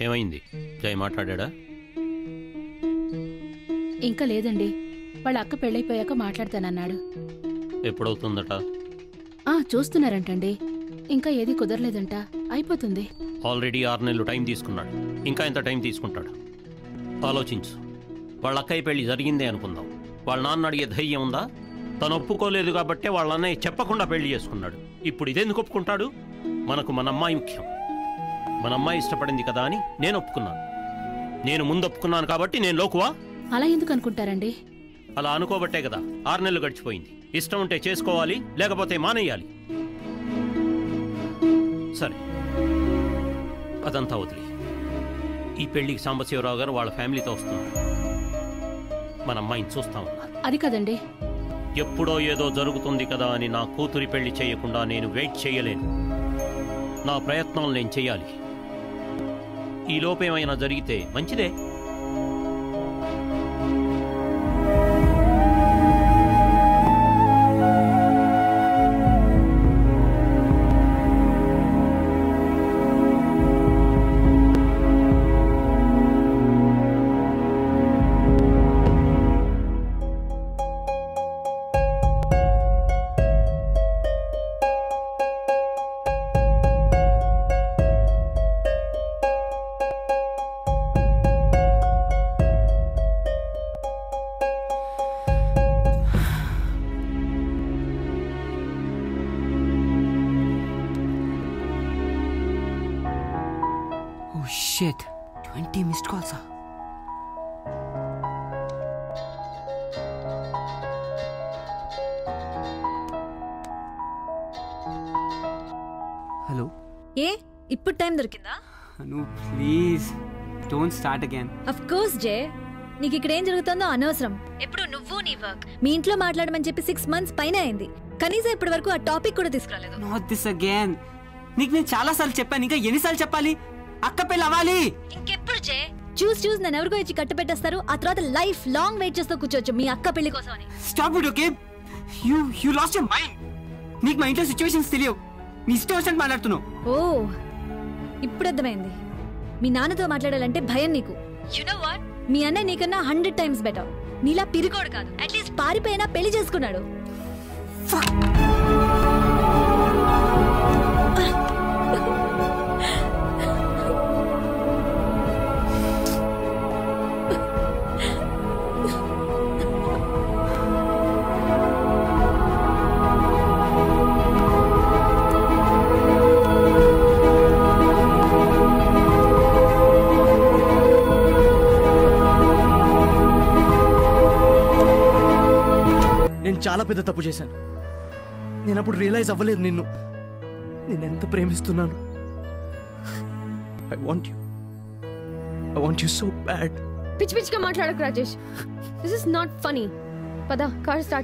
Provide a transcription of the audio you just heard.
ఏమైంది? జై మాట్లాడా? ఇంకా లేదండి. వాళ్ళ అక్క పెళ్ళైపోయాక మాట్లాడతానన్నాడు. ఎప్పుడవుతుందట? చూస్తున్నారంటండి. ఇంకా ఏది కుదరలేదంట. అయిపోతుంది. ఆల్రెడీ 6 నెలలు టైం తీసుకున్నాడు. ఇంకా ఎంత టైం తీసుకుంటాడు? ఆలోచించు. వాళ్ళ అక్కయ్య పెళ్లి జరిగిందే అనుకుందాం. వాళ్ళ నాన్న అడిగే ధైర్యం ఉందా? తను ఒప్పుకోలేదు కాబట్టే వాళ్ళ అన్నయ్య చెప్పకుండా పెళ్లి చేసుకున్నాడు. ఇప్పుడు ఇదెందుకు ఒప్పుకుంటాడు? మనకు మన అమ్మాయి ముఖ్యం. మన అమ్మాయి ఇష్టపడింది కదా అని నేను ఒప్పుకున్నాను. నేను ముందు ఒప్పుకున్నాను కాబట్టి నేను లోకువా? అలా ఎందుకు అనుకుంటారండి? అలా అనుకోబట్టే కదా 6 నెలలు గడిచిపోయింది. ఇష్టం ఉంటే చేసుకోవాలి, లేకపోతే మానేయాలి. సరే, అదంతా వదిలి ఈ పెళ్లికి సాంబశివరావు గారు వాళ్ళ ఫ్యామిలీతో వస్తున్నారు. మన అమ్మాయిని చూస్తా ఉన్నారు. అది కదండి. ఎప్పుడో ఏదో జరుగుతుంది కదా అని నా కూతురి పెళ్లి చేయకుండా నేను వెయిట్ చేయలేను. నా ప్రయత్నాలు నేను చెయ్యాలి. ఈ లోపేమైనా జరిగితే మంచిదే. Shit, 20 missed calls. Hello? ఇప్పుడు టైం దొరికిందా? No, please. Don't start again. Of course, Jay. నీకు ఇక్కడ ఏం జరుగుతుందో అనవసరం. ఎప్పుడు నువ్వు నీ వర్క్. మీ ఇంట్లో మాట్లాడమని చెప్పి 6 months పైన అయింది. కనీసం ఇప్పటి వరకు ఆ టాపిక్ కూడా తీసుకురాలేదు. Not this again. నీకు నేను చాలా సార్లు చెప్పాను, ఇంకా ఎన్నిసార్లు చెప్పాలి? అక్క పెళ్ళి అవ్వాలి. ఇంకెప్పుడు జే? చూసి నన్ను ఎవరికో ఇచ్చి కట్టు పెట్టేస్తారు. ఆ తర్వాత లైఫ్ లాంగ్ వెయిట్ చేస్తూ కూర్చోవచ్చు మీ అక్క పెళ్లి కోసం అని. Stop it, okay? You lost your mind. నీకు మా ఇంట్లో సిచ్యువేషన్స్ తెలియవు. నీ ఇష్టం వచ్చినట్టు మాట్లాడుతున్నావు. ఓ, ఇప్పుడు అర్థమైంది. మీ నాన్నతో మాట్లాడాలంటే భయం నీకు. You know what? మీ అన్నయ్య నీకన్నా 100 times బెటర్. నీలా పిరికోడు కాదు. అట్లీస్ట్ పారిపోయినా పెళ్లి చేసుకున్నాడు. నేను చాలా పెద్ద తప్పు చేశాను. నేను అప్పుడు రియలైజ్ అవ్వలేదు నేను ఎంత ప్రేమిస్తున్నాను. I want you so bad. పిచ్చి పిచ్చిగా మాట్లాడకు Rajesh. This is not funny. పద, కార్ స్టార్ట్.